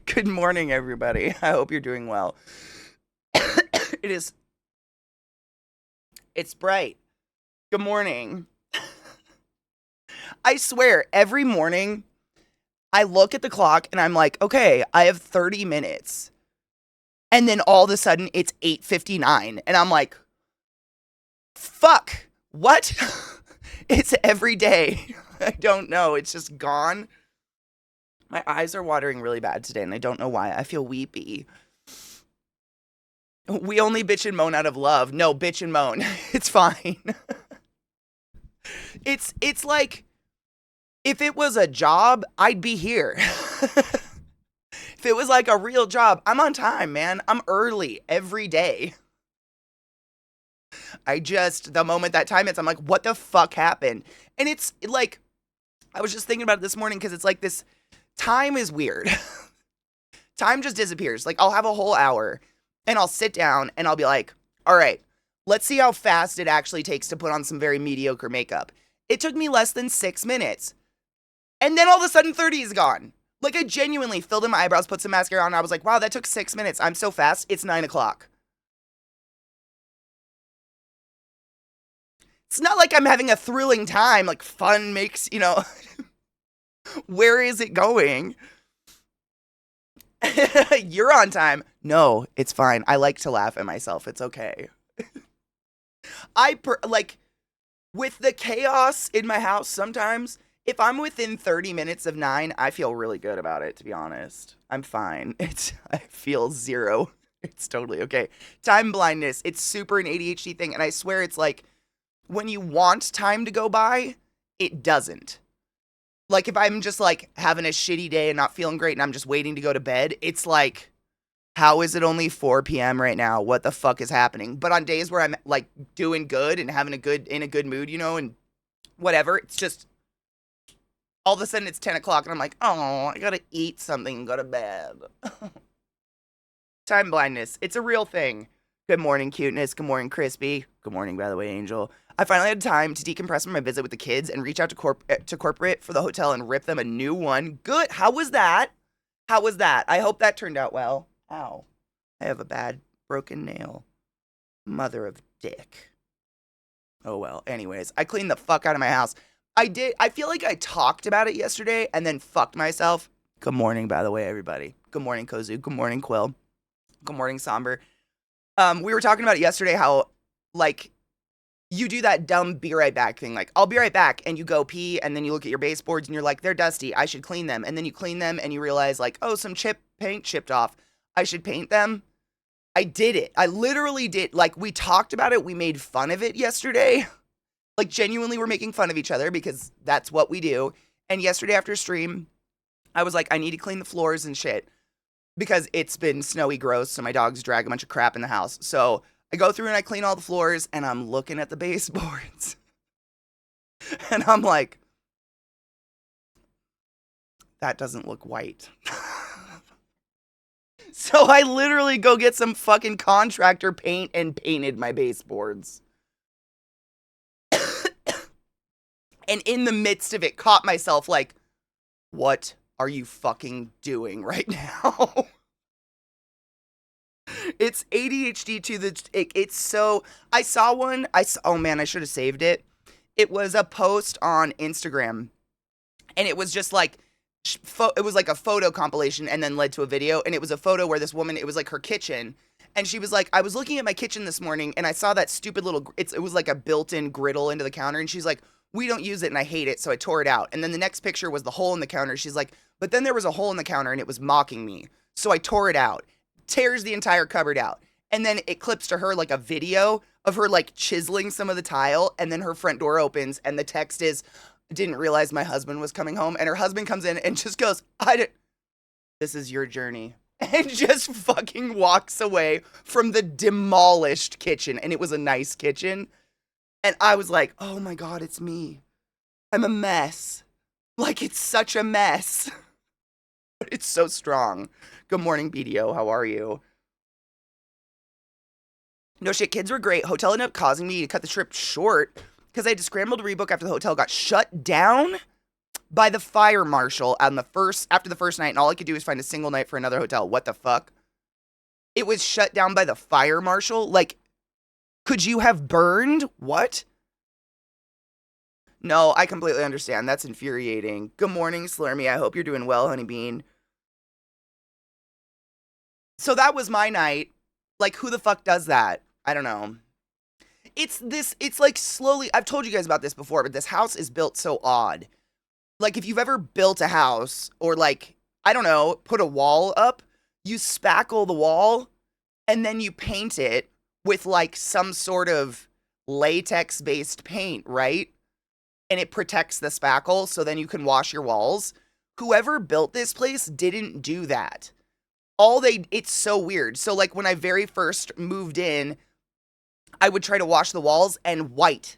Good morning, everybody. I hope you're doing well. it is, it's bright. Good morning. I swear, every morning I look at the clock and I'm like, okay, I have 30 minutes. And then all of a sudden it's 8:59 and I'm like, fuck, what? It's every day. I don't know. It's just gone. My eyes are watering really bad today and I don't know why. I feel weepy. We only bitch and moan out of love. No, bitch and moan. It's fine. It's like if it was a job, I'd be here. If it was like a real job, I'm on time, man. I'm early every day. The moment that time hits, I'm like, what the fuck happened? And it's like, I was just thinking about it this morning because it's like this time is weird. Time just disappears. Like, I'll have a whole hour and I'll sit down and I'll be like, all right, let's see how fast it actually takes to put on some very mediocre makeup. It took me less than 6 minutes. And then all of a sudden 30 is gone. Like, I genuinely filled in my eyebrows, put some mascara on, and I was like, wow, that took 6 minutes. I'm so fast. It's 9 o'clock. It's not like I'm having a thrilling time. Like, fun makes, where is it going? You're on time. No, it's fine. I like to laugh at myself. It's okay. With the chaos in my house sometimes, if I'm within 30 minutes of 9, I feel really good about it, to be honest. I'm fine. I feel zero. It's totally okay. Time blindness, it's super an ADHD thing, and I swear it's like when you want time to go by, it doesn't. Like if I'm just like having a shitty day and not feeling great and I'm just waiting to go to bed, it's like, how is it only 4 p.m. right now? What the fuck is happening? But on days where I'm like doing good and having in a good mood, and whatever, it's just all of a sudden it's 10 o'clock and I'm like, oh, I gotta eat something and go to bed. Time blindness. It's a real thing. Good morning, cuteness. Good morning, crispy. Good morning, by the way, Angel. I finally had time to decompress from my visit with the kids and reach out to corporate for the hotel and rip them a new one. Good. How was that? How was that? I hope that turned out well. Ow. I have a bad broken nail. Mother of dick. Oh well. Anyways, I cleaned the fuck out of my house. I feel like I talked about it yesterday and then fucked myself. Good morning, by the way, everybody. Good morning, Kozu. Good morning, Quill. Good morning, Somber. We were talking about it yesterday how, like, you do that dumb be right back thing. Like, I'll be right back, and you go pee, and then you look at your baseboards, and you're like, they're dusty. I should clean them. And then you clean them, and you realize, like, oh, some paint chipped off. I should paint them. I did it. I literally did. Like, we talked about it. We made fun of it yesterday. Like, genuinely, we're making fun of each other because that's what we do. And yesterday after stream, I was like, I need to clean the floors and shit because it's been snowy gross, so my dogs drag a bunch of crap in the house. So I go through and I clean all the floors, and I'm looking at the baseboards. And I'm like, that doesn't look white. So I literally go get some fucking contractor paint and painted my baseboards. And in the midst of it, caught myself like, what are you fucking doing right now? It's ADHD to it's so, I saw one, oh man, I should have saved it. It was a post on Instagram, and it was just like, it was like a photo compilation and then led to a video, and it was a photo where this woman, it was like her kitchen, and she was like, I was looking at my kitchen this morning, and I saw that stupid little, it was like a built-in griddle into the counter, and she's like, we don't use it, and I hate it, so I tore it out. And then the next picture was the hole in the counter. She's like, but then there was a hole in the counter, and it was mocking me, so I tore it out. Tears the entire cupboard out. And then it clips to her like a video of her like chiseling some of the tile, and then her front door opens, and the text is, didn't realize my husband was coming home. And her husband comes in and just goes, this is your journey. And just fucking walks away from the demolished kitchen. And it was a nice kitchen. And I was like, oh my God, it's me. I'm a mess. Like, it's such a mess. But it's so strong. Good morning, BDO. How are you? No shit, kids were great. Hotel ended up causing me to cut the trip short because I had to scramble to rebook after the hotel got shut down. by the fire marshal on the first after the first night, and all I could do was find a single night for another hotel. What the fuck? It was shut down by the fire marshal? Like, could you have burned? What? No, I completely understand. That's infuriating. Good morning, Slurmy. I hope you're doing well, honey bean. So that was my night. Like, who the fuck does that? I don't know. It's like slowly, I've told you guys about this before, but this house is built so odd. Like, if you've ever built a house or, like, I don't know, put a wall up, you spackle the wall and then you paint it with, like, some sort of latex based paint, right? And it protects the spackle so then you can wash your walls. Whoever built this place didn't do that. It's so weird. So, like, when I very first moved in, I would try to wash the walls and white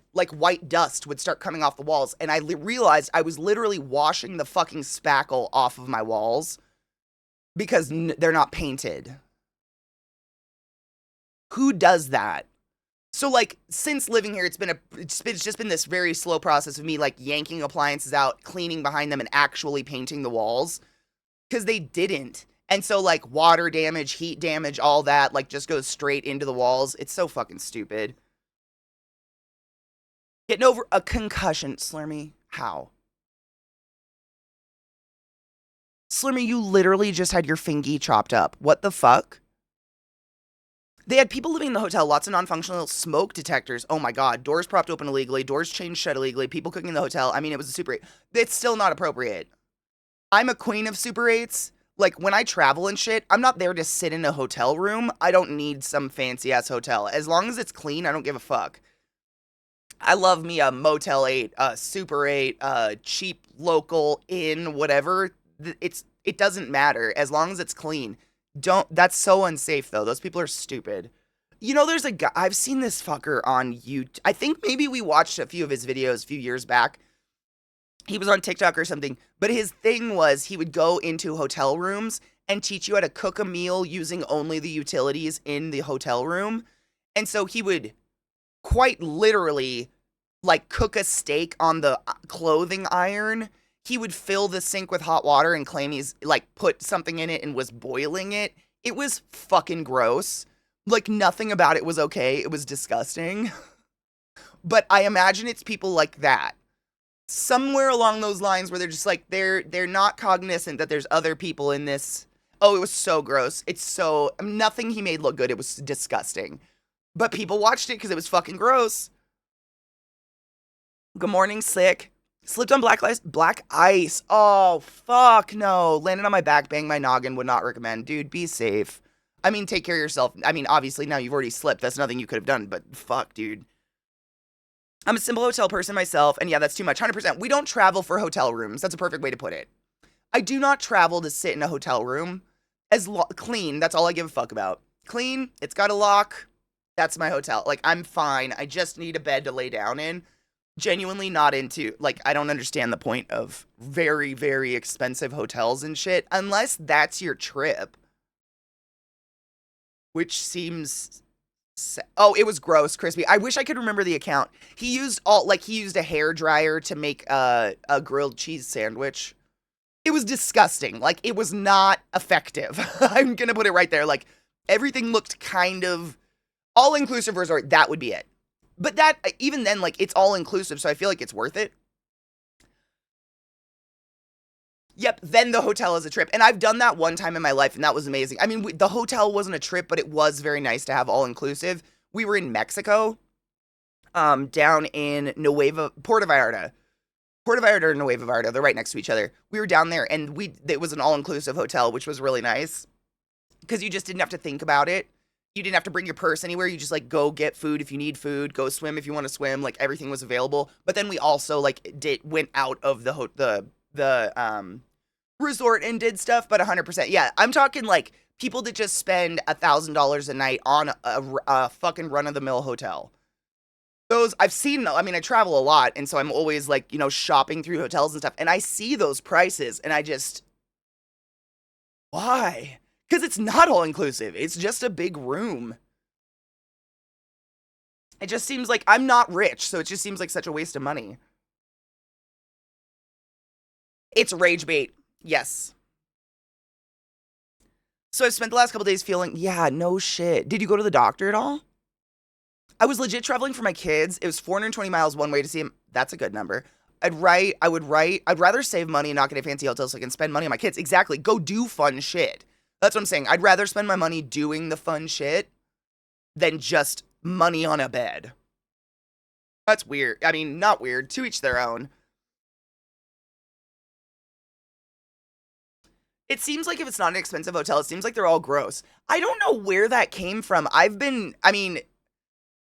dust would start coming off the walls. And I realized I was literally washing the fucking spackle off of my walls because they're not painted. Who does that? So, like, since living here, it's just been this very slow process of me, like, yanking appliances out, cleaning behind them, and actually painting the walls. Because they didn't. And so, like, water damage, heat damage, all that, like, just goes straight into the walls. It's so fucking stupid. Getting over a concussion, Slurmy. How? Slurmy, you literally just had your fingy chopped up. What the fuck? They had people living in the hotel, lots of non-functional smoke detectors. Oh my god, doors propped open illegally, doors chained shut illegally, people cooking in the hotel. I mean, it was a Super 8. It's still not appropriate. I'm a queen of Super 8s. Like, when I travel and shit, I'm not there to sit in a hotel room. I don't need some fancy-ass hotel. As long as it's clean, I don't give a fuck. I love me a Motel 8, a Super 8, a cheap local inn, whatever. It doesn't matter as long as it's clean. That's so unsafe though. Those people are stupid. You know, there's a guy, I've seen this fucker on YouTube. I think maybe we watched a few of his videos a few years back. He was on TikTok or something, but his thing was he would go into hotel rooms and teach you how to cook a meal using only the utilities in the hotel room. And so he would quite literally, like, cook a steak on the clothing iron. He would fill the sink with hot water and claim he's, like, put something in it and was boiling it. It was fucking gross. Like, nothing about it was okay. It was disgusting. But I imagine it's people like that. Somewhere along those lines where they're just like, they're not cognizant that there's other people in this. Oh, it was so gross. Nothing he made look good. It was disgusting. But people watched it because it was fucking gross. Good morning, sick. Slipped on black ice. Oh, fuck no. Landed on my back, banged my noggin, would not recommend. Dude, be safe. I mean, take care of yourself. I mean, obviously, now you've already slipped. That's nothing you could have done, but fuck, dude. I'm a simple hotel person myself, and yeah, that's too much. 100%. We don't travel for hotel rooms. That's a perfect way to put it. I do not travel to sit in a hotel room. Clean, that's all I give a fuck about. Clean, it's got a lock. That's my hotel. Like, I'm fine. I just need a bed to lay down in. Genuinely not into, like, I don't understand the point of very, very expensive hotels and shit, unless that's your trip. Which seems... Oh, it was gross, crispy. I wish I could remember the account. He used a hair dryer to make a grilled cheese sandwich. It was disgusting. Like, it was not effective. I'm gonna put it right there. Like, everything looked kind of all-inclusive resort. That would be it. But that, even then, like, it's all-inclusive, so I feel like it's worth it. Yep, then the hotel is a trip. And I've done that one time in my life, and that was amazing. I mean, the hotel wasn't a trip, but it was very nice to have all-inclusive. We were in Mexico, down in Puerto Vallarta. Puerto Vallarta and Nueva Vallarta, they're right next to each other. We were down there, and it was an all-inclusive hotel, which was really nice. Because you just didn't have to think about it. You didn't have to bring your purse anywhere. You just, like, go get food if you need food, go swim if you want to swim. Like, everything was available. But then we also, like, went out of the resort and did stuff, but 100%. Yeah, I'm talking, like, people that just spend $1,000 a night on a fucking run-of-the-mill hotel. Those, I've seen, I mean, I travel a lot, and so I'm always, like, you know, shopping through hotels and stuff, and I see those prices, and I just... Why? Because it's not all-inclusive. It's just a big room. It just seems like I'm not rich, so it just seems like such a waste of money. It's rage bait. Yes. So I've spent the last couple days feeling, yeah, no shit. Did you go to the doctor at all? I was legit traveling for my kids. It was 420 miles one way to see him. That's a good number. I'd rather save money and not get a fancy hotel so I can spend money on my kids. Exactly. Go do fun shit. That's what I'm saying. I'd rather spend my money doing the fun shit than just money on a bed. That's weird. I mean, not weird. To each their own. It seems like if it's not an expensive hotel, it seems like they're all gross. I don't know where that came from. I mean,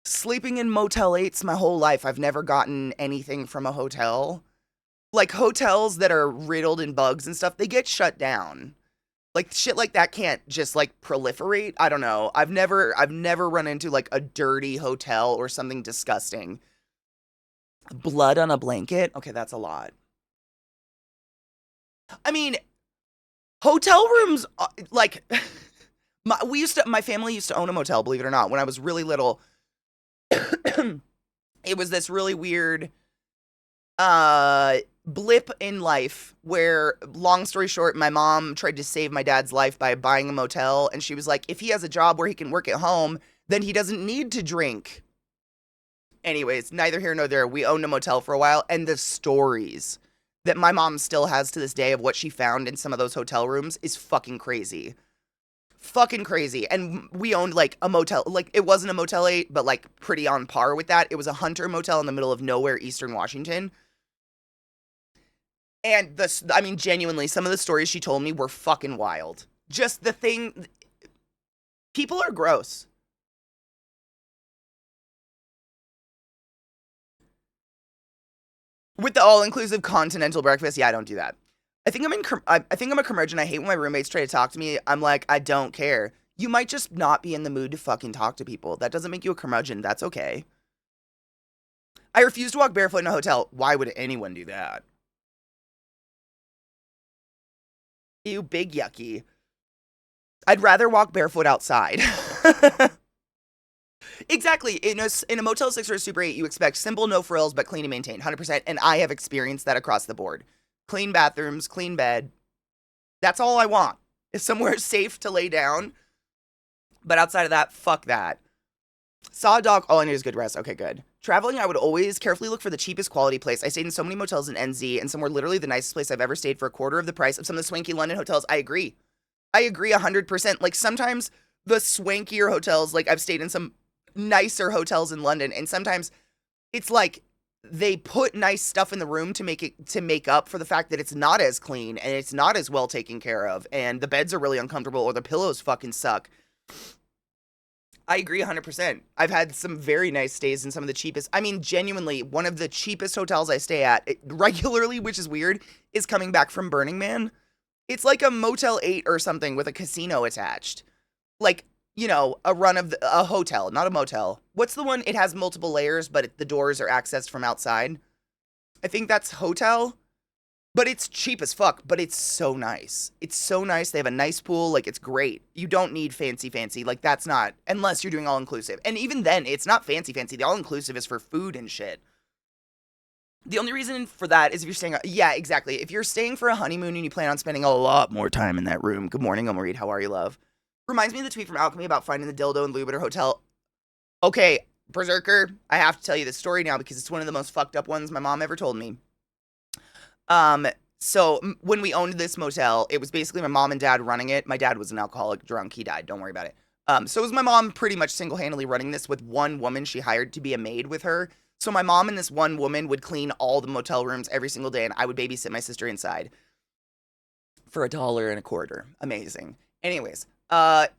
sleeping in Motel 8s my whole life. I've never gotten anything from a hotel. Like hotels that are riddled in bugs and stuff, they get shut down. Like shit like that can't just like proliferate. I don't know. I've never run into like a dirty hotel or something disgusting. Blood on a blanket? Okay, that's a lot. I mean, hotel rooms like my family used to own a motel, believe it or not, when I was really little. It was this really weird blip in life where, long story short, my mom tried to save my dad's life by buying a motel, and she was like, if he has a job where he can work at home, then he doesn't need to drink. Anyways, neither here nor there. We owned a motel for a while, and the stories that my mom still has to this day of what she found in some of those hotel rooms is fucking crazy. Fucking crazy. And we owned like a motel, like it wasn't a Motel 8, but like pretty on par with that. It was a Hunter motel in the middle of nowhere, Eastern Washington. And I mean, genuinely, some of the stories she told me were fucking wild. Just the thing, people are gross. With the all-inclusive continental breakfast, yeah, I don't do that. I think I'm a curmudgeon. I hate when my roommates try to talk to me. I'm like, I don't care. You might just not be in the mood to fucking talk to people. That doesn't make you a curmudgeon. That's okay. I refuse to walk barefoot in a hotel. Why would anyone do that? Ew, big yucky. I'd rather walk barefoot outside. Exactly. In a Motel 6 or a Super 8, you expect simple, no frills, but clean and maintained, 100%. And I have experienced that across the board. Clean bathrooms, clean bed. That's all I want. Is somewhere safe to lay down. But outside of that, fuck that. Saw a dog. All I need is good rest. Okay, good. Traveling, I would always carefully look for the cheapest quality place. I stayed in so many motels in NZ, and some were literally the nicest place I've ever stayed for a quarter of the price of some of the swanky London hotels. I agree. I agree 100%. Like sometimes the swankier hotels, like I've stayed in some nicer hotels in London, and sometimes it's like they put nice stuff in the room to make up for the fact that it's not as clean and it's not as well taken care of, and the beds are really uncomfortable or the pillows fucking suck. I agree 100%. I've had some very nice stays in some of the cheapest. I mean, genuinely, one of the cheapest hotels I stay at regularly, which is weird, is coming back from Burning Man. It's like a Motel 8 or something with a casino attached. Like, a run of a hotel, not a motel. What's the one? It has multiple layers, but the doors are accessed from outside. I think that's hotel. But it's cheap as fuck, but it's so nice. It's so nice. They have a nice pool. Like, it's great. You don't need fancy. Like, that's not, unless you're doing all-inclusive. And even then, it's not fancy. The all-inclusive is for food and shit. The only reason for that is if you're staying, yeah, exactly. If you're staying for a honeymoon and you plan on spending a lot more time in that room. Good morning, Omareed. How are you, love? Reminds me of the tweet from Alchemy about finding the dildo in Lubiter Hotel. Okay, Berserker, I have to tell you this story now because it's one of the most fucked up ones my mom ever told me. So when we owned this motel, it was basically my mom and dad running it. My dad was an alcoholic drunk. He died. Don't worry about it. So it was my mom pretty much single-handedly running this with one woman she hired to be a maid with her. So my mom and this one woman would clean all the motel rooms every single day, and I would babysit my sister inside for $1.25. Amazing. Anyways,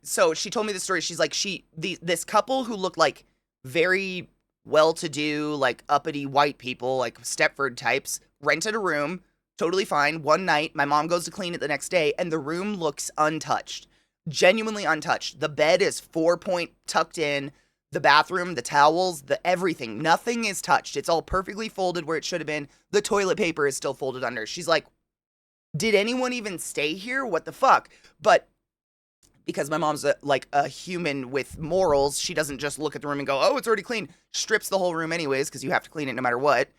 so she told me the story. She's like, this couple who looked like very well-to-do, like uppity white people, like Stepford types, rented a room, totally fine. One night, my mom goes to clean it the next day, and the room looks untouched. Genuinely untouched. The bed is 4-point tucked in. The bathroom, the towels, the everything. Nothing is touched. It's all perfectly folded where it should have been. The toilet paper is still folded under. She's like, did anyone even stay here? What the fuck? But because my mom's like a human with morals, she doesn't just look at the room and go, oh, it's already clean. Strips the whole room anyways, because you have to clean it no matter what.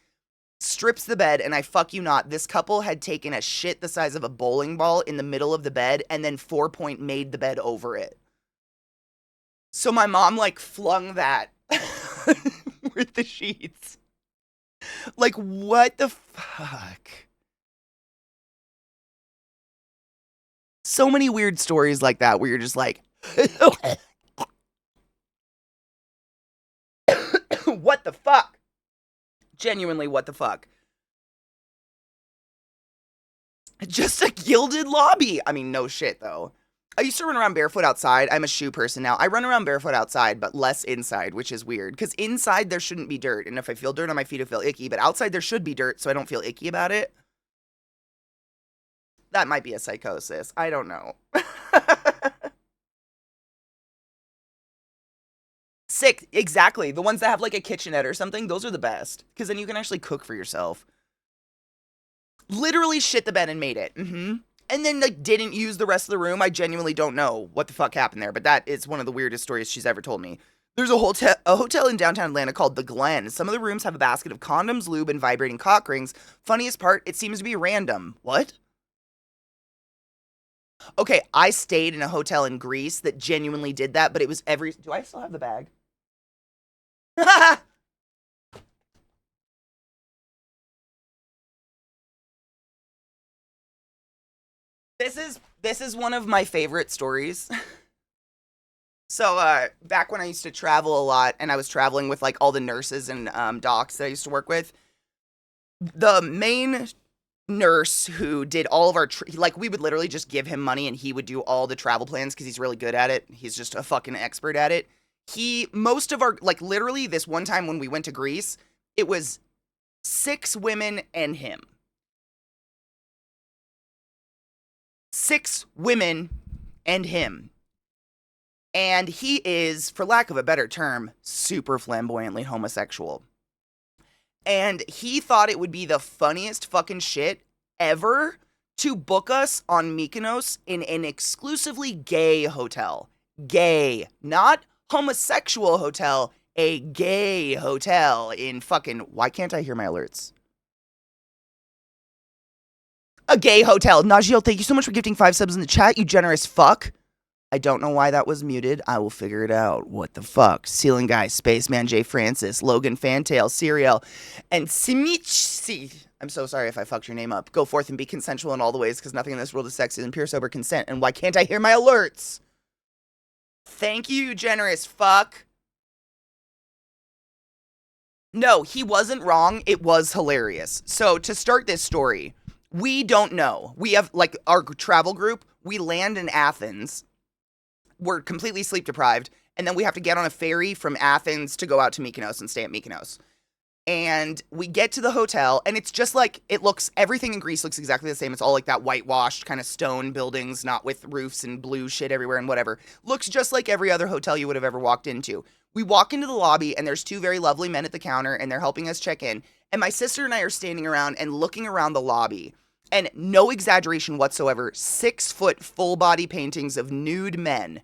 strips the bed, and I fuck you not, this couple had taken a shit the size of a bowling ball in the middle of the bed and then 4-point made the bed over it. So my mom, like, flung that with the sheets. Like, what the fuck? So many weird stories like that where you're just like, what the fuck? Genuinely, what the fuck? Just a gilded lobby. I mean, no shit, though. I used to run around barefoot outside. I'm a shoe person now. I run around barefoot outside, but less inside, which is weird. Because inside, there shouldn't be dirt. And if I feel dirt on my feet, I feel icky. But outside, there should be dirt, so I don't feel icky about it. That might be a psychosis. I don't know. Sick. Exactly. The ones that have like a kitchenette or something, those are the best. Because then you can actually cook for yourself. Literally shit the bed and made it. And then like didn't use the rest of the room. I genuinely don't know what the fuck happened there, but that is one of the weirdest stories she's ever told me. There's a hotel in downtown Atlanta called The Glen. Some of the rooms have a basket of condoms, lube, and vibrating cock rings. Funniest part, it seems to be random. What? Okay, I stayed in a hotel in Greece that genuinely did that, but it was every... Do I still have the bag? This is one of my favorite stories. So, back when I used to travel a lot and I was traveling with like all the nurses and docs that I used to work with, the main nurse who did all of our like we would literally just give him money and he would do all the travel plans because he's really good at it. He's just a fucking expert at it. Most of our, like literally this one time when we went to Greece, it was 6 women and him. 6 women and him. And he is, for lack of a better term, super flamboyantly homosexual. And he thought it would be the funniest fucking shit ever to book us on Mykonos in an exclusively gay hotel. Gay. Not homosexual hotel. A gay hotel in fucking... Why can't I hear my alerts? A gay hotel. Najio, thank you so much for gifting 5 subs in the chat, you generous fuck. I don't know why that was muted. I will figure it out. What the fuck? Ceiling Guy, Spaceman J. Francis, Logan Fantail, Serial, and Simichi. I'm so sorry if I fucked your name up. Go forth and be consensual in all the ways, because nothing in this world is sexy than pure sober consent. And why can't I hear my alerts? Thank you, generous fuck. No, he wasn't wrong. It was hilarious. So to start this story, we don't know. We have, like, our travel group, we land in Athens. We're completely sleep deprived, and then we have to get on a ferry from Athens to go out to Mykonos and stay at Mykonos. And we get to the hotel, and it's just like, everything in Greece looks exactly the same. It's all like that whitewashed kind of stone buildings, not with roofs and blue shit everywhere and whatever. Looks just like every other hotel you would have ever walked into. We walk into the lobby, and there's 2 very lovely men at the counter, and they're helping us check in. And my sister and I are standing around and looking around the lobby. And no exaggeration whatsoever, 6-foot full-body paintings of nude men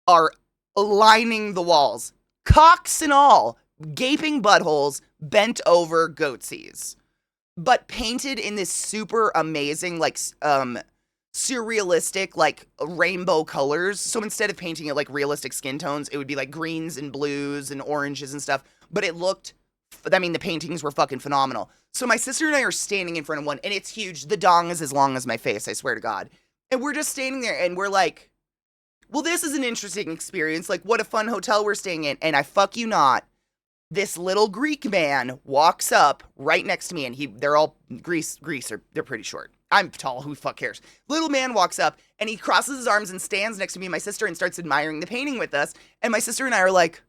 are lining the walls. Cocks and all. Gaping buttholes, bent over goatsies. But painted in this super amazing, like, surrealistic, like, rainbow colors. So instead of painting it like realistic skin tones, it would be like greens and blues and oranges and stuff. But it looked, I mean, the paintings were fucking phenomenal. So my sister and I are standing in front of one, and it's huge. The dong is as long as my face, I swear to God. And we're just standing there, and we're like, well, this is an interesting experience. Like, what a fun hotel we're staying in. And I fuck you not, this little Greek man walks up right next to me, and they're all Greece, they're pretty short. I'm tall, who fuck cares? Little man walks up, and he crosses his arms and stands next to me and my sister and starts admiring the painting with us. And my sister and I are like,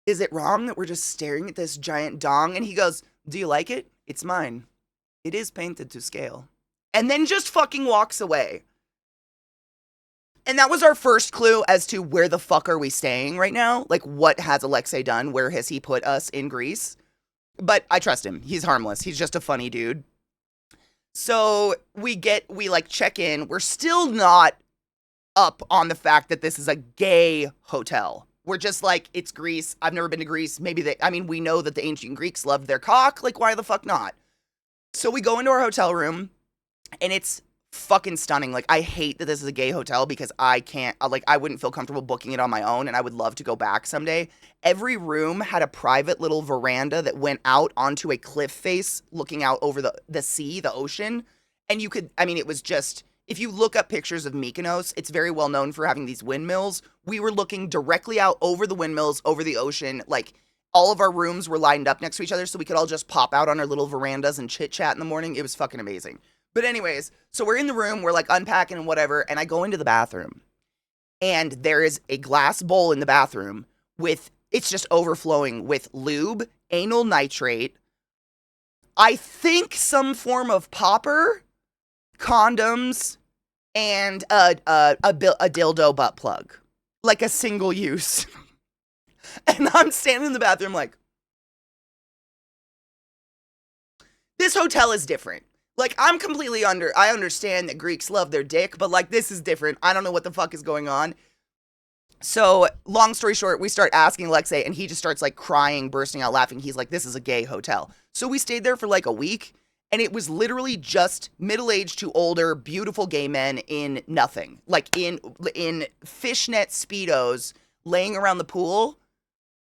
is it wrong that we're just staring at this giant dong? And he goes, do you like it? It's mine. It is painted to scale. And then just fucking walks away. And that was our first clue as to where the fuck are we staying right now? Like, what has Alexei done? Where has he put us in Greece? But I trust him. He's harmless. He's just a funny dude. So we like check in. We're still not up on the fact that this is a gay hotel. We're just like, it's Greece. I've never been to Greece. We know that the ancient Greeks loved their cock. Like, why the fuck not? So we go into our hotel room and it's fucking stunning. Like, I hate that this is a gay hotel because I can't, like, I wouldn't feel comfortable booking it on my own, and I would love to go back someday. Every room had a private little veranda that went out onto a cliff face looking out over the sea, the ocean. And you could, I mean, it was just, if you look up pictures of Mykonos, it's very well known for having these windmills. We were looking directly out over the windmills, over the ocean. Like, all of our rooms were lined up next to each other so we could all just pop out on our little verandas and chit chat in the morning. It was fucking amazing. But anyways, so we're in the room, we're like unpacking and whatever, and I go into the bathroom. And there is a glass bowl in the bathroom with, it's just overflowing with lube, anal nitrate, I think some form of popper, condoms, and a dildo butt plug. Like a single use. And I'm standing in the bathroom like, this hotel is different. Like, I'm completely I understand that Greeks love their dick, but like, this is different. I don't know what the fuck is going on. So, long story short, we start asking Alexei, and he just starts like crying, bursting out laughing. He's like, this is a gay hotel. So we stayed there for like a week, and it was literally just middle-aged to older, beautiful gay men in nothing. Like in fishnet Speedos, laying around the pool,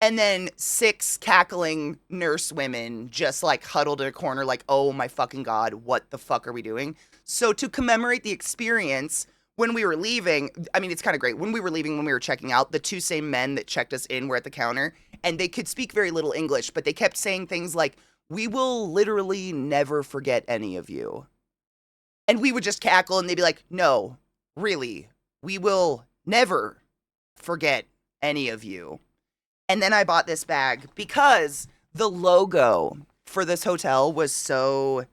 and then 6 cackling nurse women just like huddled in a corner like, oh my fucking God, what the fuck are we doing? So to commemorate the experience, when we were leaving, I mean, it's kind of great. When we were leaving, when we were checking out, the 2 same men that checked us in were at the counter, and they could speak very little English, but they kept saying things like, we will literally never forget any of you. And we would just cackle, and they'd be like, no, really, we will never forget any of you. And then I bought this bag because the logo for this hotel was so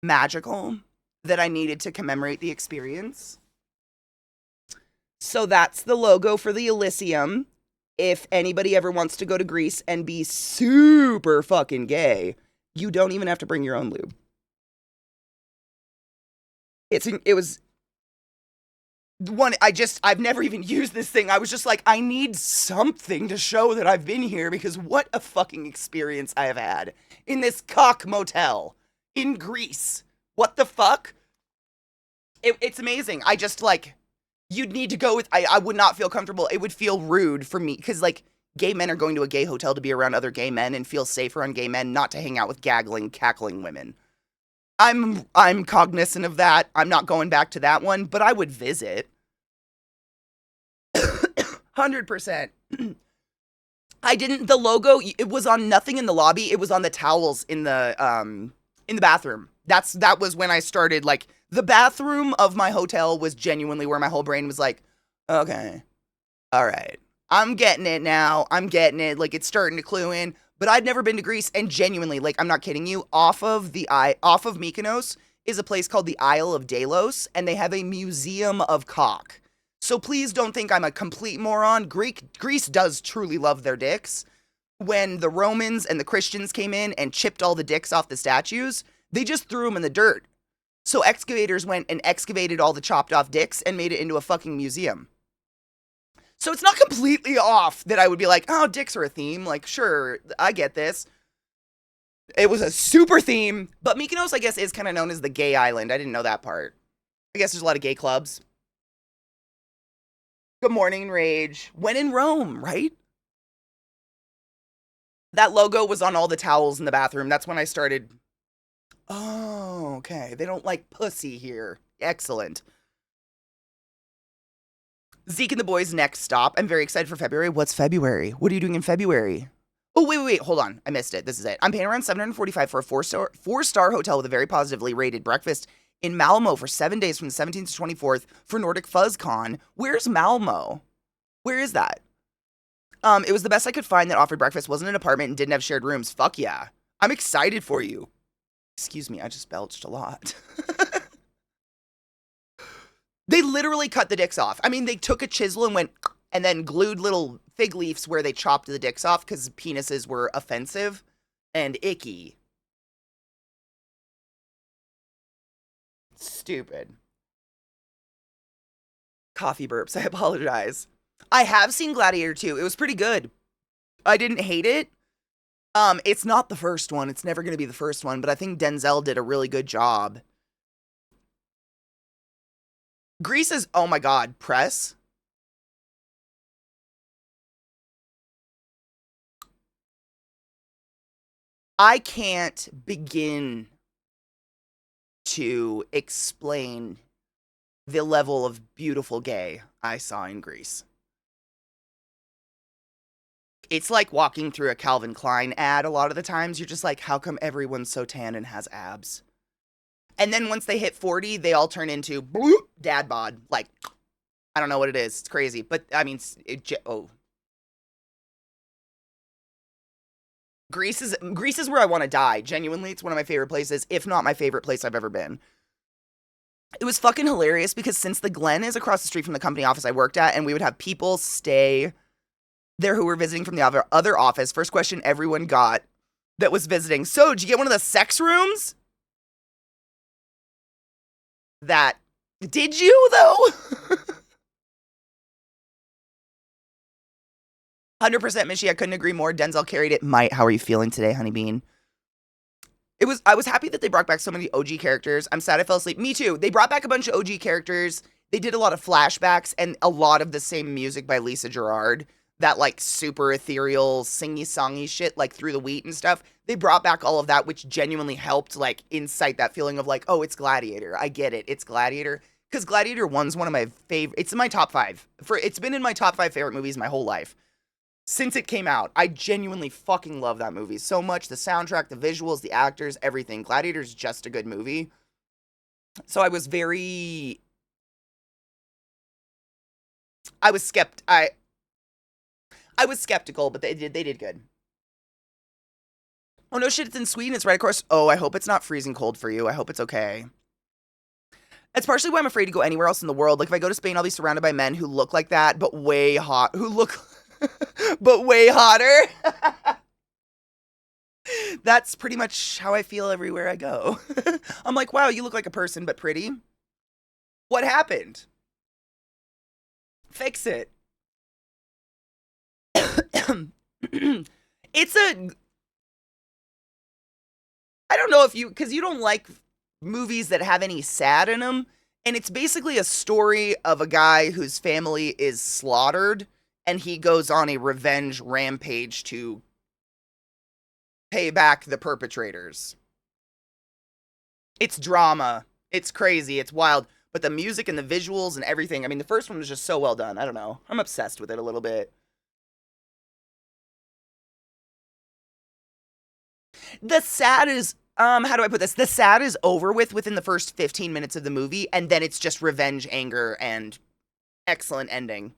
magical that I needed to commemorate the experience. So that's the logo for the Elysium. If anybody ever wants to go to Greece and be super fucking gay, you don't even have to bring your own lube. It was one, I've never even used this thing. I was just like, I need something to show that I've been here, because what a fucking experience I have had in this cock motel in Greece. What the fuck? It's amazing. I just like, you'd need to go with, I would not feel comfortable. It would feel rude for me, because like, gay men are going to a gay hotel to be around other gay men and feel safer on gay men, not to hang out with gaggling, cackling women. I'm cognizant of that. I'm not going back to that one, but I would visit. 100%. I didn't, the logo, it was on nothing in the lobby. It was on the towels in the bathroom. That was when I started, like, the bathroom of my hotel was genuinely where my whole brain was like, okay, all right, I'm getting it now. I'm getting it. Like, it's starting to clue in. But I'd never been to Greece, and genuinely, like, I'm not kidding you, off of Mykonos is a place called the Isle of Delos, and they have a museum of cock. So please don't think I'm a complete moron. Greece does truly love their dicks. When the Romans and the Christians came in and chipped all the dicks off the statues, they just threw them in the dirt. So excavators went and excavated all the chopped off dicks and made it into a fucking museum. So it's not completely off that I would be like, oh, dicks are a theme. Like, sure, I get this. It was a super theme. But Mykonos, I guess, is kind of known as the gay island. I didn't know that part. I guess there's a lot of gay clubs. Good morning, Rage. When in Rome, right? That logo was on all the towels in the bathroom. That's when I started. Oh, okay. They don't like pussy here. Excellent. Zeke and the boys' next stop. I'm very excited for February. What's February? What are you doing in February? Oh, wait. Hold on. I missed it. This is it. I'm paying around $745 for a four-star hotel with a very positively rated breakfast in Malmo for 7 days from the 17th to 24th for Nordic FuzzCon. Where's Malmo? Where is that? It was the best I could find that offered breakfast, wasn't an apartment, and didn't have shared rooms. Fuck yeah. I'm excited for you. Excuse me, I just belched a lot. They literally cut the dicks off. I mean, they took a chisel and went, and then glued little fig leaves where they chopped the dicks off because penises were offensive and icky. Stupid. Coffee burps, I apologize. I have seen Gladiator 2. It was pretty good. I didn't hate it. It's not the first one. It's never going to be the first one, but I think Denzel did a really good job. Grease is, oh my God, press. I can't begin to explain the level of beautiful gay I saw in Grease. It's like walking through a Calvin Klein ad a lot of the times. You're just like, how come everyone's so tan and has abs? And then once they hit 40, they all turn into bloop, dad bod. Like, I don't know what it is. It's crazy. But, I mean, Greece is where I want to die. Genuinely, it's one of my favorite places, if not my favorite place I've ever been. It was fucking hilarious because since the Glen is across the street from the company office I worked at, and we would have people stay there who were visiting from the other office, first question everyone got that was visiting, so did you get one of the sex rooms? That, did you though? 100% Mishy, I couldn't agree more. Denzel carried it. Might, how are you feeling today, honey bean? I was happy that they brought back so many OG characters. I'm sad I fell asleep. Me too. They brought back a bunch of OG characters. They did a lot of flashbacks and a lot of the same music by Lisa Gerrard. That like super ethereal, singy-songy shit, like Through the Wheat and stuff. They brought back all of that, which genuinely helped like incite that feeling of like, oh, it's Gladiator. I get it. It's Gladiator. Because Gladiator 1's one of my favorite. It's in my top 5. It's been in my top 5 favorite movies my whole life. Since it came out, I genuinely fucking love that movie so much. The soundtrack, the visuals, the actors, everything. Gladiator's just a good movie. So I was I was skeptical, but they did good. Oh no shit, it's in Sweden. It's right across. Oh, I hope it's not freezing cold for you. I hope it's okay. That's partially why I'm afraid to go anywhere else in the world. Like if I go to Spain, I'll be surrounded by men who look like that, but way hot. Who look but way hotter. That's pretty much how I feel everywhere I go. I'm like, wow, you look like a person, but pretty. What happened? Fix it. It's a. I don't know if you, because you don't like movies that have any sad in them. And it's basically a story of a guy whose family is slaughtered. And he goes on a revenge rampage to pay back the perpetrators. It's drama. It's crazy. It's wild. But the music and the visuals and everything, I mean, the first one was just so well done. I don't know. I'm obsessed with it a little bit. The sad is, how do I put this? The sad is over with within the first 15 minutes of the movie, and then it's just revenge, anger, and excellent ending.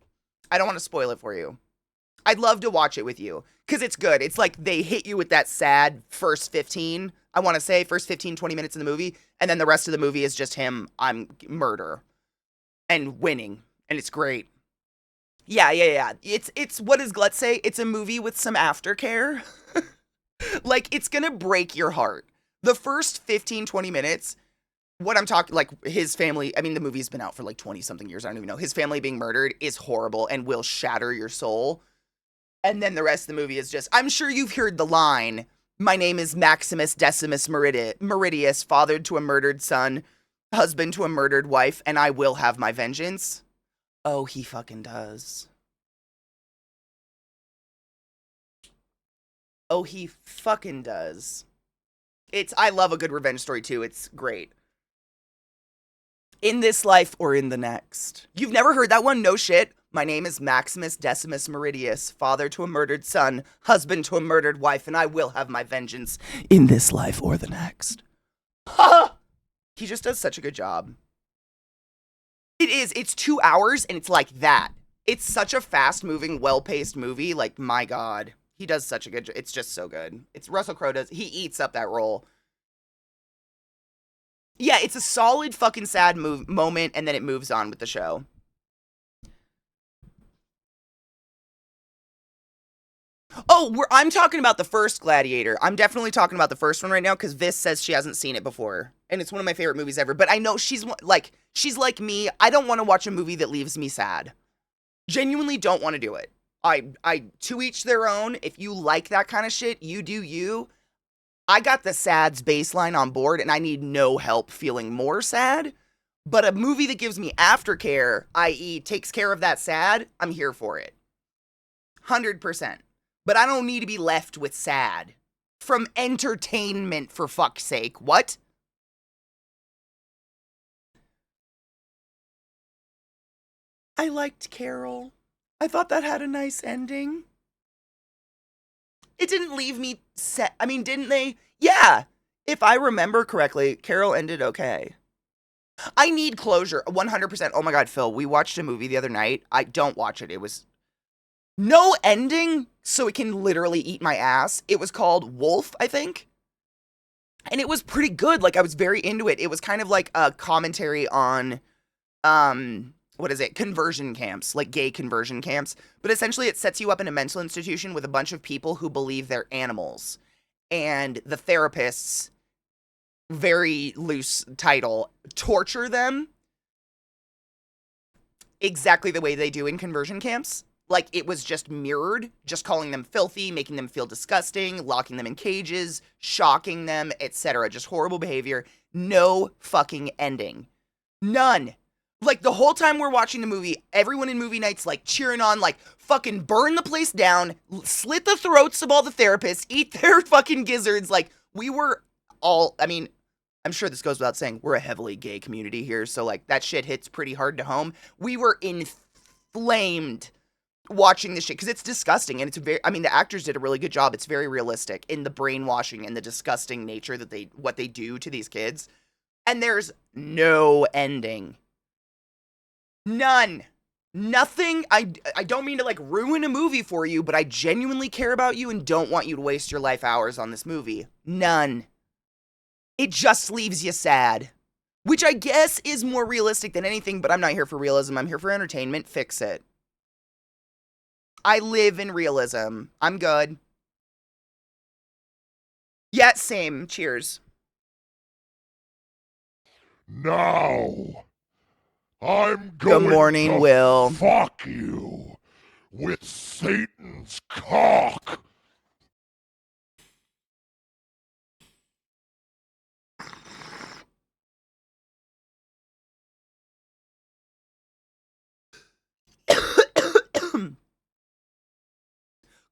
I don't want to spoil it for you. I'd love to watch it with you, because it's good. It's like they hit you with that sad first 15, I want to say, first 15, 20 minutes in the movie, and then the rest of the movie is just him, murder, and winning, and it's great. Yeah. It's what does Glut say? It's a movie with some aftercare. Like, it's gonna break your heart. The first 15, 20 minutes, what I'm talking, like, his family, I mean, the movie's been out for like 20-something years, I don't even know. His family being murdered is horrible and will shatter your soul. And then the rest of the movie is just, I'm sure you've heard the line, my name is Maximus Decimus Meridius, fathered to a murdered son, husband to a murdered wife, and I will have my vengeance. Oh, he fucking does. Oh, he fucking does. I love a good revenge story too. It's great. In this life or in the next. You've never heard that one? No shit. My name is Maximus Decimus Meridius, father to a murdered son, husband to a murdered wife, and I will have my vengeance in this life or the next. Ha! He just does such a good job. It is. It's 2 hours and it's like that. It's such a fast-moving, well-paced movie. Like, my God. He does such a good job. It's just so good. It's Russell Crowe he eats up that role. Yeah, it's a solid fucking sad moment, and then it moves on with the show. Oh, I'm talking about the first Gladiator. I'm definitely talking about the first one right now, because Vis says she hasn't seen it before. And it's one of my favorite movies ever. But I know she's like me. I don't want to watch a movie that leaves me sad. Genuinely don't want to do it. I to each their own. If you like that kind of shit, you do you. I got the sad's baseline on board and I need no help feeling more sad. But a movie that gives me aftercare, i.e., takes care of that sad, I'm here for it. 100%. But I don't need to be left with sad. From entertainment, for fuck's sake. What? I liked Carol. I thought that had a nice ending. It didn't leave me set. I mean, didn't they? Yeah. If I remember correctly, Carol ended okay. I need closure. 100%. Oh my God, Phil, we watched a movie the other night. I don't watch it. It was no ending, so it can literally eat my ass. It was called Wolf, I think. And it was pretty good. Like, I was very into it. It was kind of like a commentary on, what is it? Conversion camps, like gay conversion camps. But essentially, it sets you up in a mental institution with a bunch of people who believe they're animals. And the therapists, very loose title, torture them exactly the way they do in conversion camps. Like, it was just mirrored, just calling them filthy, making them feel disgusting, locking them in cages, shocking them, etc. Just horrible behavior. No fucking ending. None. Like, the whole time we're watching the movie, everyone in movie nights, like, cheering on, like, fucking burn the place down, slit the throats of all the therapists, eat their fucking gizzards. Like, we were all, I mean, I'm sure this goes without saying, we're a heavily gay community here, so, like, that shit hits pretty hard to home. We were inflamed watching this shit because it's disgusting and it's very, I mean, the actors did a really good job. It's very realistic in the brainwashing and the disgusting nature that what they do to these kids. And there's no ending. None. Nothing. I don't mean to like ruin a movie for you, but I genuinely care about you and don't want you to waste your life hours on this movie. None. It just leaves you sad. Which I guess is more realistic than anything, but I'm not here for realism. I'm here for entertainment. Fix it. I live in realism. I'm good. Yeah, same. Cheers. Now, I'm Good going morning, to Will. fuck you with Satan's cock.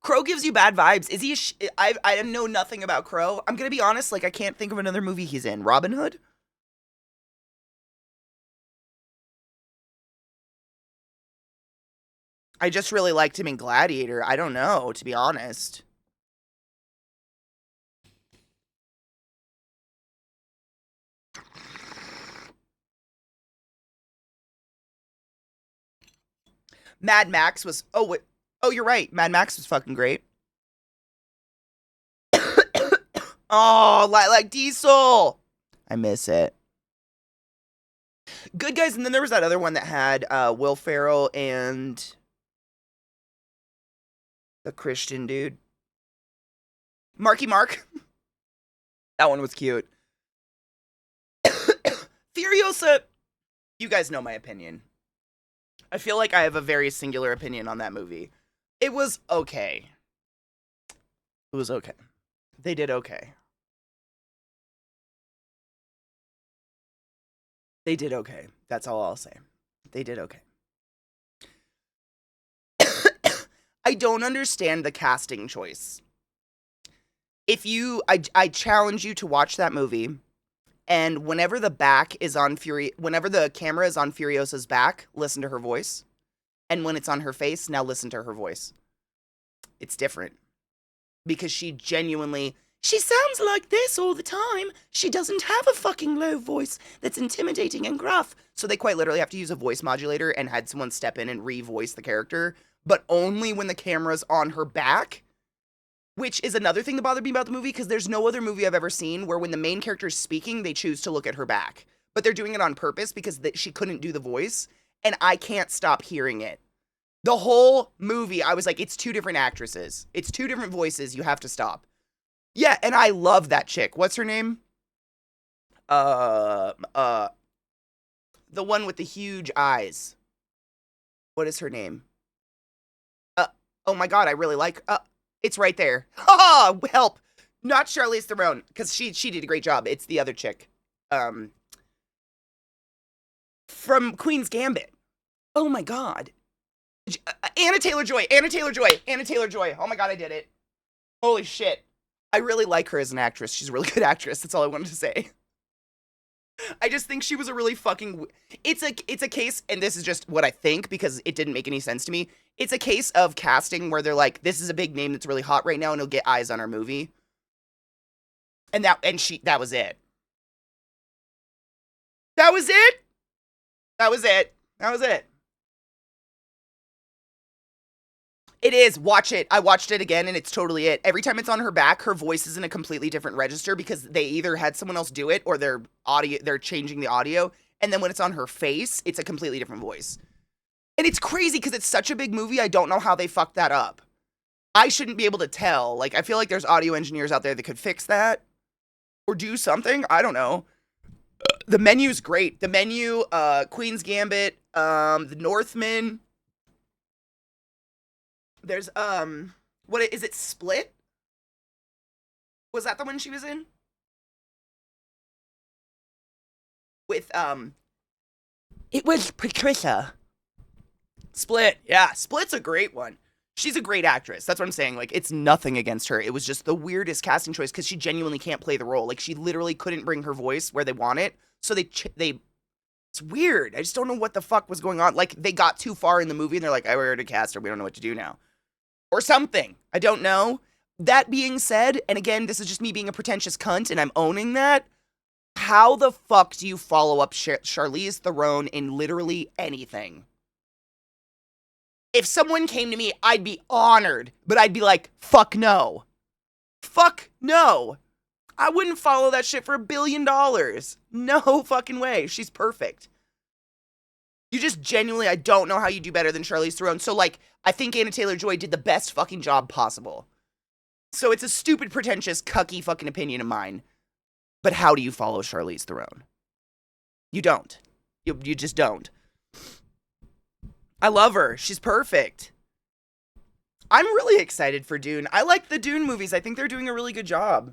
Crow gives you bad vibes. Is he I know nothing about Crow. I'm gonna be honest, like, I can't think of another movie he's in. Robin Hood? I just really liked him in Gladiator. I don't know, to be honest. Mad Max was, oh, wait. Oh, you're right. Mad Max was fucking great. Oh, like Diesel. I miss it. Good Guys, and then there was that other one that had Will Ferrell and the Christian dude. Marky Mark. That one was cute. Furiosa, you guys know my opinion. I feel like I have a very singular opinion on that movie. It was okay. It was okay. They did okay. They did okay. That's all I'll say. They did okay. I don't understand the casting choice. If you, I challenge you to watch that movie, and whenever the camera is on Furiosa's back, listen to her voice, and when it's on her face, now listen to her voice. It's different because she sounds like this all the time. She doesn't have a fucking low voice that's intimidating and gruff. So they quite literally have to use a voice modulator and had someone step in and re-voice the character, but only when the camera's on her back, which is another thing that bothered me about the movie because there's no other movie I've ever seen where when the main character is speaking, they choose to look at her back. But they're doing it on purpose because she couldn't do the voice, and I can't stop hearing it. The whole movie, I was like, it's two different actresses. It's two different voices. You have to stop. Yeah, and I love that chick. What's her name? The one with the huge eyes. What is her name? Oh my god, I really like. It's right there. Ha! Help! Not Charlize Theron, because she did a great job. It's the other chick, um, from Queen's Gambit. Oh my god, Anna Taylor Joy. Anna Taylor Joy. Anna Taylor Joy. Oh my god, I did it. Holy shit. I really like her as an actress. She's a really good actress. That's all I wanted to say. I just think she was a really fucking. It's a case, and this is just what I think because it didn't make any sense to me. It's a case of casting where they're like, this is a big name that's really hot right now, and he'll get eyes on our movie. That was it. That was it. That was it. That was it. It is. Watch it. I watched it again and it's totally it. Every time it's on her back, her voice is in a completely different register because they either had someone else do it or they're changing the audio. And then when it's on her face, it's a completely different voice. And it's crazy because it's such a big movie. I don't know how they fucked that up. I shouldn't be able to tell. Like, I feel like there's audio engineers out there that could fix that or do something. I don't know. The menu's great. The menu, Queen's Gambit, The Northman. There's what is it? Split? Was that the one she was in? With it was Patricia. Split. Yeah, Split's a great one. She's a great actress. That's what I'm saying. Like, it's nothing against her. It was just the weirdest casting choice because she genuinely can't play the role. Like, she literally couldn't bring her voice where they want it. So they it's weird. I just don't know what the fuck was going on. Like, they got too far in the movie and they're like, I already cast her. We don't know what to do now. Or something. I don't know. That being said, and again, this is just me being a pretentious cunt, and I'm owning that. How the fuck do you follow up Charlize Theron in literally anything? If someone came to me, I'd be honored, but I'd be like, fuck no. Fuck no. I wouldn't follow that shit for $1 billion. No fucking way. She's perfect. You just genuinely, I don't know how you do better than Charlize Theron. So, like, I think Anna Taylor-Joy did the best fucking job possible. So it's a stupid, pretentious, cucky fucking opinion of mine. But how do you follow Charlize Theron? You don't. You just don't. I love her. She's perfect. I'm really excited for Dune. I like the Dune movies. I think they're doing a really good job.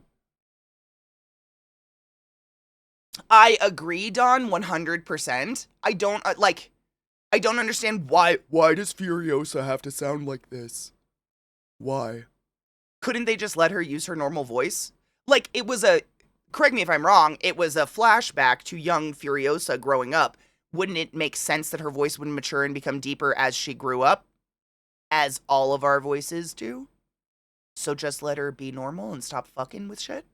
I agree, Don, 100%. I don't, I don't understand why does Furiosa have to sound like this? Why? Couldn't they just let her use her normal voice? Like, it was correct me if I'm wrong, it was a flashback to young Furiosa growing up. Wouldn't it make sense that her voice would mature and become deeper as she grew up? As all of our voices do? So just let her be normal and stop fucking with shit?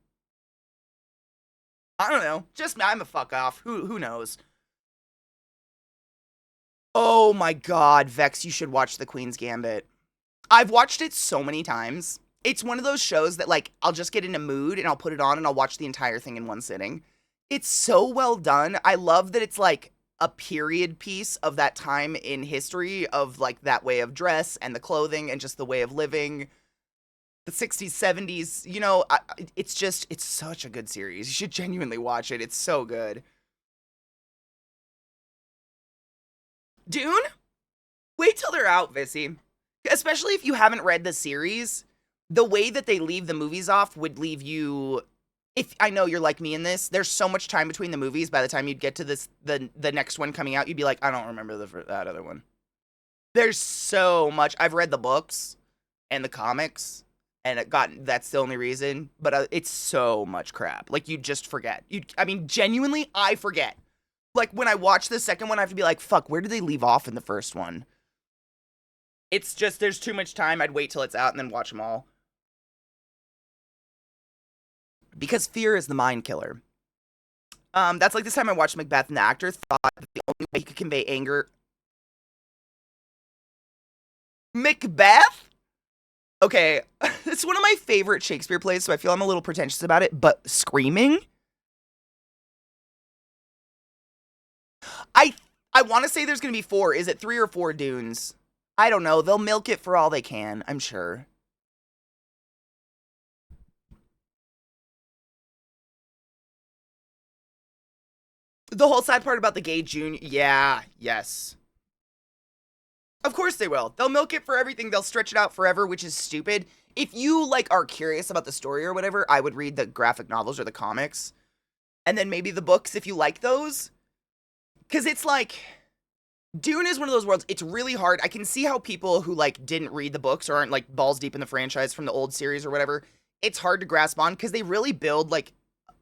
I don't know. Just I'm a fuck off. Who knows? Oh my god, Vex, you should watch The Queen's Gambit. I've watched it so many times. It's one of those shows that, like, I'll just get in a mood and I'll put it on and I'll watch the entire thing in one sitting. It's so well done. I love that it's like a period piece of that time in history of like that way of dress and the clothing and just the way of living. The 60s, 70s, you know, it's such a good series. You should genuinely watch it. It's so good. Dune? Wait till they're out, Vissy. Especially if you haven't read the series, the way that they leave the movies off would leave you. If I know you're like me in this, there's so much time between the movies. By the time you'd get to the next one coming out, you'd be like, I don't remember that other one. There's so much. I've read the books and the comics, and that's the only reason. But it's so much crap. Like, you just forget. I mean, genuinely, I forget. Like, when I watch the second one, I have to be like, fuck, where did they leave off in the first one? It's just, there's too much time. I'd wait till it's out and then watch them all. Because fear is the mind killer. That's like this time I watched Macbeth, and the actor thought that the only way he could convey anger. Macbeth? Okay, it's one of my favorite Shakespeare plays, so I feel I'm a little pretentious about it, but screaming? I want to say there's going to be 4. Is it 3 or 4 Dunes? I don't know. They'll milk it for all they can, I'm sure. The whole sad part about the gay June, yeah, yes. Of course they will. They'll milk it for everything. They'll stretch it out forever, which is stupid. If you like are curious about the story or whatever, I would read the graphic novels or the comics. And then maybe the books if you like those. Cause it's like Dune is one of those worlds. It's really hard. I can see how people who like didn't read the books or aren't like balls deep in the franchise from the old series or whatever, it's hard to grasp on because they really build like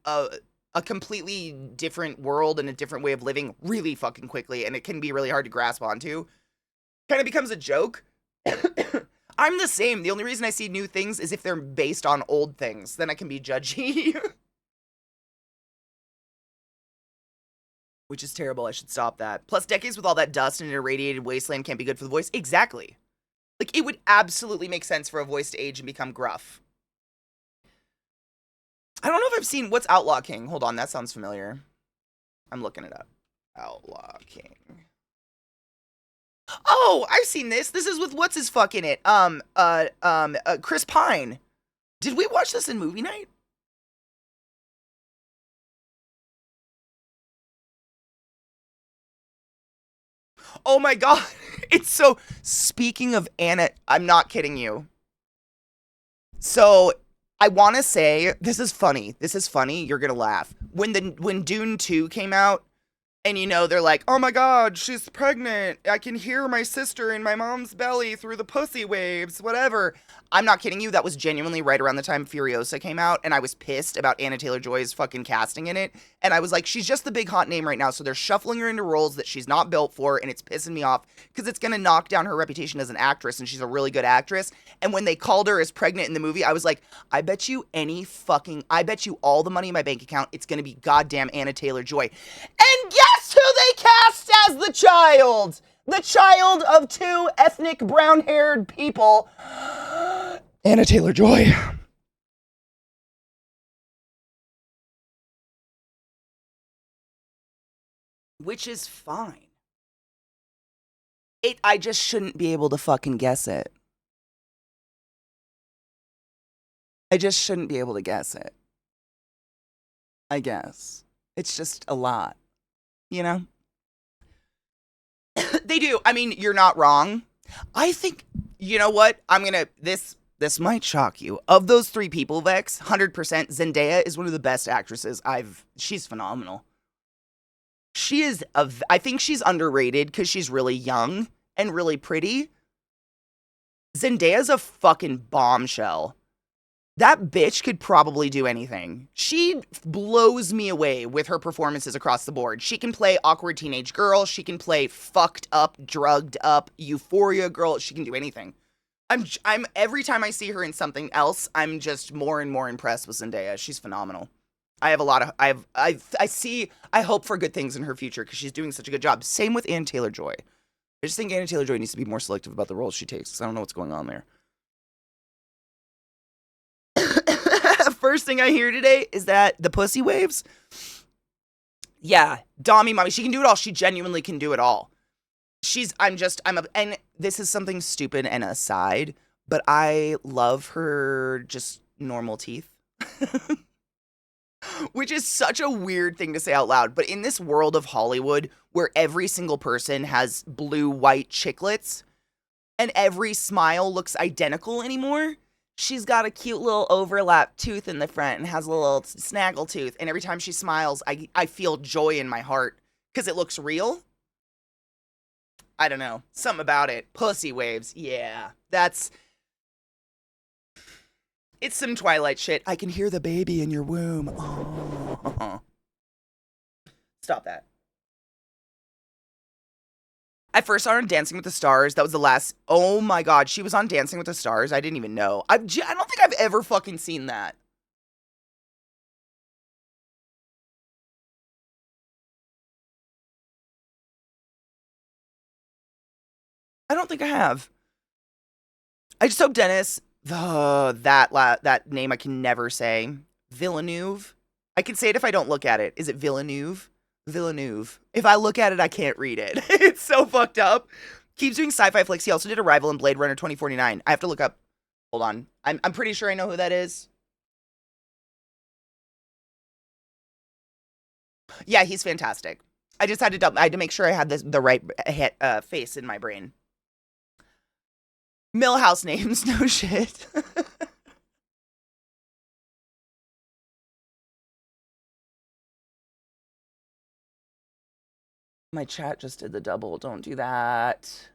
a a completely different world and a different way of living really fucking quickly, and it can be really hard to grasp onto. Kind of becomes a joke. I'm the same. The only reason I see new things is if they're based on old things. Then I can be judgy. Which is terrible. I should stop that. Plus, decades with all that dust and an irradiated wasteland can't be good for the voice. Exactly. Like, it would absolutely make sense for a voice to age and become gruff. I don't know if I've seen... What's Outlaw King? Hold on, that sounds familiar. I'm looking it up. Outlaw King. Oh, I've seen this. This is with what's his fuck in it? Chris Pine. Did we watch this in movie night? Oh my god. It's so... Speaking of Anna... I'm not kidding you. So, I want to say... This is funny. This is funny. You're gonna laugh. When Dune 2 came out, and you know, they're like, oh my god, she's pregnant. I can hear my sister in my mom's belly through the pussy waves, whatever. I'm not kidding you. That was genuinely right around the time Furiosa came out, and I was pissed about Anna Taylor-Joy's fucking casting in it. And I was like, she's just the big hot name right now, so they're shuffling her into roles that she's not built for, and it's pissing me off because it's going to knock down her reputation as an actress, and she's a really good actress. And when they called her as pregnant in the movie, I was like, I bet you all the money in my bank account, it's going to be goddamn Anna Taylor-Joy. And guess who they cast as the child? The child of two ethnic brown-haired people. Anna Taylor-Joy. Which is fine. I just shouldn't be able to fucking guess it. I just shouldn't be able to guess it. I guess. It's just a lot. You know? They do. I mean, you're not wrong. I think, you know what? This might shock you. Of those three people, Vex, 100% Zendaya is one of the best actresses she's phenomenal. I think she's underrated because she's really young and really pretty. Zendaya's a fucking bombshell. That bitch could probably do anything. She blows me away with her performances across the board. She can play awkward teenage girl. She can play fucked up, drugged up, euphoria girl. She can do anything. I'm every time I see her in something else, I'm just more and more impressed with Zendaya. She's phenomenal. I hope for good things in her future because she's doing such a good job. Same with Anna Taylor-Joy. I just think Anna Taylor-Joy needs to be more selective about the roles she takes because I don't know what's going on there. First thing I hear today is that the pussy waves. Yeah, Dommy mommy, she can do it all. She genuinely can do it all. And this is something stupid and aside, but I love her just normal teeth. Which is such a weird thing to say out loud, but in this world of Hollywood where every single person has blue-white chiclets and every smile looks identical anymore, she's got a cute little overlap tooth in the front and has a little snaggle tooth, and every time she smiles, I feel joy in my heart because it looks real. I don't know. Something about it. Pussy waves. Yeah. It's some Twilight shit. I can hear the baby in your womb. Oh. Stop that. I first saw her on Dancing with the Stars. That was the last... Oh my god, she was on Dancing with the Stars? I didn't even know. I don't think I've ever fucking seen that. I don't think I have. I just hope Dennis... that name I can never say. Villeneuve? I can say it if I don't look at it. Is it Villeneuve? Villeneuve. If I look at it, I can't read it. It's so fucked up. Keeps doing sci-fi flicks. He also did Arrival and Blade Runner 2049. I have to look up. Hold on. I'm pretty sure I know who that is. Yeah, he's fantastic. I just had to make sure I had the right face in my brain. Millhouse names, no shit. My chat just did the double. Don't do that.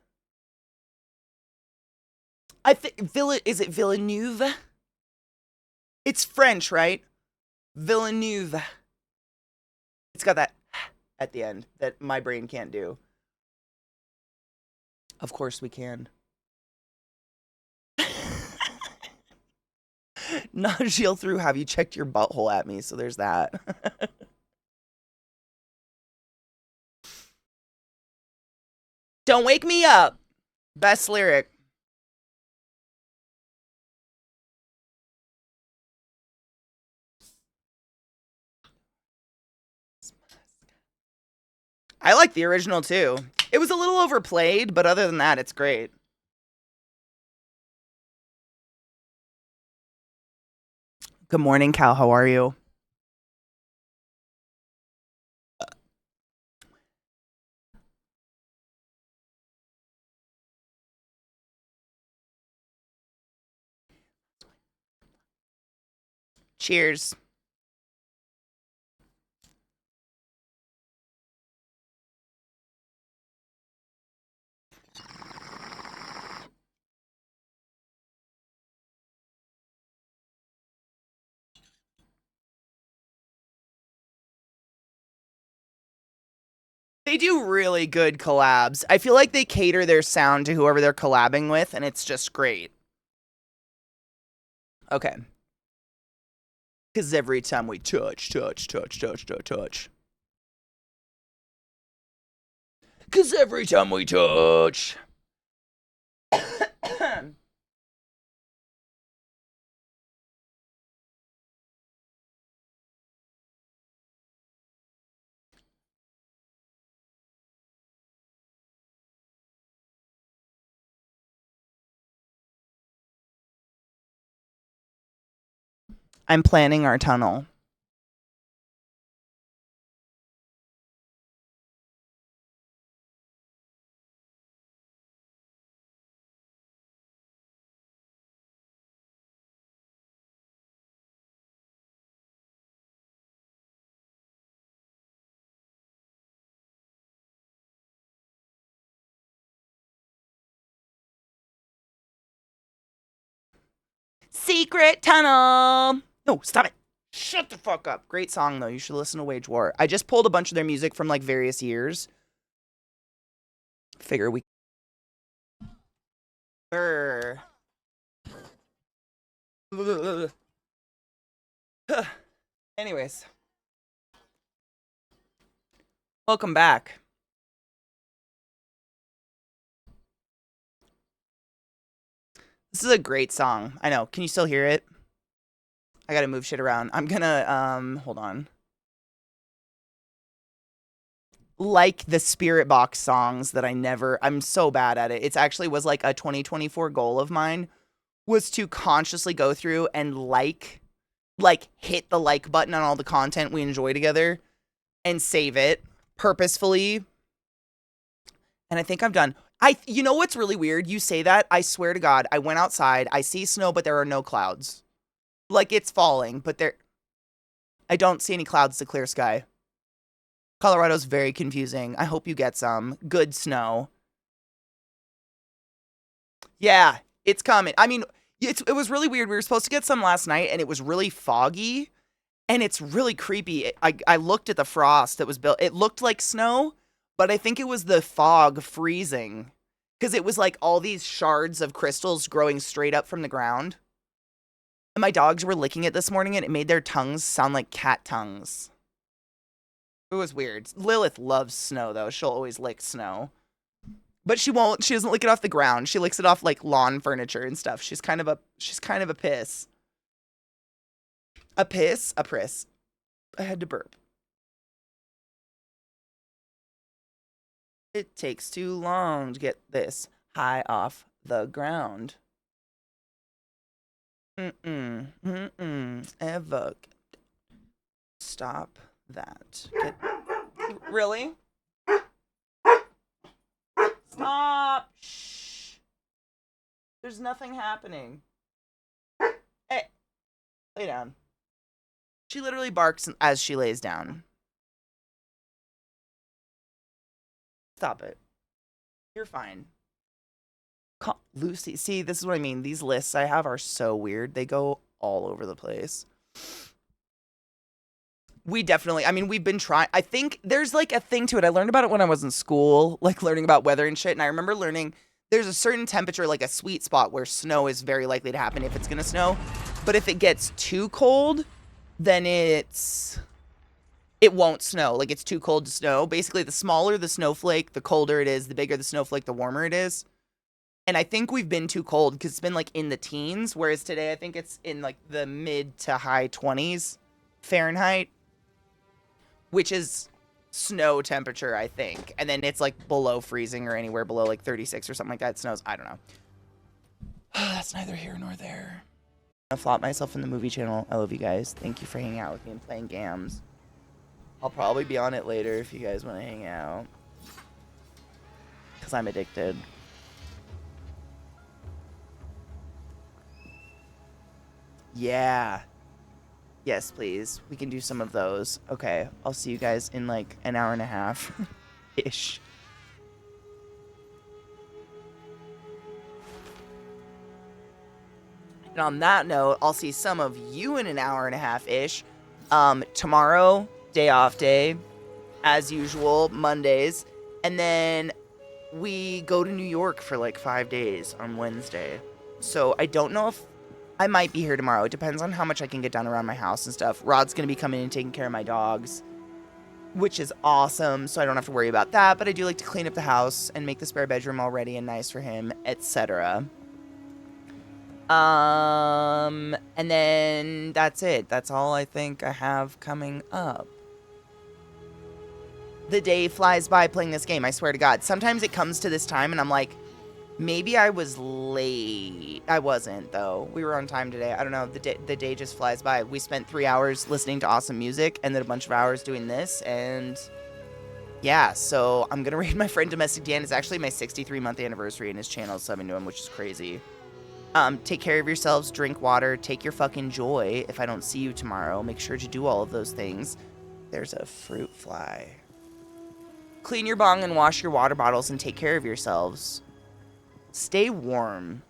I think is it Villeneuve? It's French, right? Villeneuve. It's got that at the end that my brain can't do. Of course we can. Najil through, have you checked your butthole at me? So there's that. Don't wake me up. Best lyric. I like the original too. It was a little overplayed, but other than that, it's great. Good morning, Cal. How are you? Cheers. They do really good collabs. I feel like they cater their sound to whoever they're collabing with, and it's just great. Okay. Because every time we touch. Because every time we touch. I'm planning our tunnel. Secret tunnel. No, stop it. Shut the fuck up. Great song, though. You should listen to Wage War. I just pulled a bunch of their music from, like, various years. Figure we... Brr. Anyways. Welcome back. This is a great song. I know. Can you still hear it? I gotta move shit around. I'm gonna, hold on. Like the Spirit Box songs that I'm so bad at it. It's actually was like a 2024 goal of mine was to consciously go through and hit the like button on all the content we enjoy together and save it purposefully. And I think I'm done. You know what's really weird? You say that, I swear to God, I went outside, I see snow, but there are no clouds. Like it's falling, but I don't see any clouds to clear sky. Colorado's very confusing. I hope you get some good snow. Yeah, it's coming. I mean, it was really weird. We were supposed to get some last night, and it was really foggy, and it's really creepy. I looked at the frost that was built. It looked like snow, but I think it was the fog freezing, because it was like all these shards of crystals growing straight up from the ground. And my dogs were licking it this morning, and it made their tongues sound like cat tongues. It was weird. Lilith loves snow, though. She'll always lick snow. But she doesn't lick it off the ground. She licks it off like lawn furniture and stuff. She's kind of a piss. A piss? A priss. I had to burp. It takes too long to get this high off the ground. Ever. Stop that. Really? Stop. Shh. There's nothing happening. Hey, lay down. She literally barks as she lays down. Stop it. You're fine. Lucy, see, this is what I mean. These lists I have are so weird. They go all over the place. We definitely, I mean, we've been trying. I think there's like a thing to it. I learned about it when I was in school, like learning about weather and shit. And I remember learning there's a certain temperature, like a sweet spot where snow is very likely to happen if it's going to snow. But if it gets too cold, then it won't snow. Like it's too cold to snow. Basically, the smaller the snowflake, the colder it is. The bigger the snowflake, the warmer it is. And I think we've been too cold because it's been like in the teens. Whereas today, I think it's in like the mid to high 20s Fahrenheit, which is snow temperature, I think. And then it's like below freezing or anywhere below like 36 or something like that. It snows. I don't know. That's neither here nor there. I'm gonna flop myself in the movie channel. I love you guys. Thank you for hanging out with me and playing games. I'll probably be on it later if you guys want to hang out. Because I'm addicted. Yeah. Yes, please. We can do some of those. Okay. I'll see you guys in like an hour and a half. Ish. And on that note, I'll see some of you in an hour and a half-ish. Tomorrow, day off day, as usual, Mondays. And then we go to New York for like 5 days on Wednesday. So I don't know if I might be here tomorrow. It depends on how much I can get done around my house and stuff. Rod's going to be coming and taking care of my dogs, which is awesome. So I don't have to worry about that. But I do like to clean up the house and make the spare bedroom all ready and nice for him, etc. And then that's it. That's all I think I have coming up. The day flies by playing this game, I swear to God. Sometimes it comes to this time and I'm like, maybe I was late. I wasn't, though. We were on time today. I don't know. The day just flies by. We spent 3 hours listening to awesome music and then a bunch of hours doing this. And yeah, so I'm going to raid my friend Domestic Dan. It's actually my 63-month anniversary and his channel is subbing to him, which is crazy. Take care of yourselves, drink water, take your fucking joy. If I don't see you tomorrow, make sure to do all of those things. There's a fruit fly. Clean your bong and wash your water bottles and take care of yourselves. Stay warm.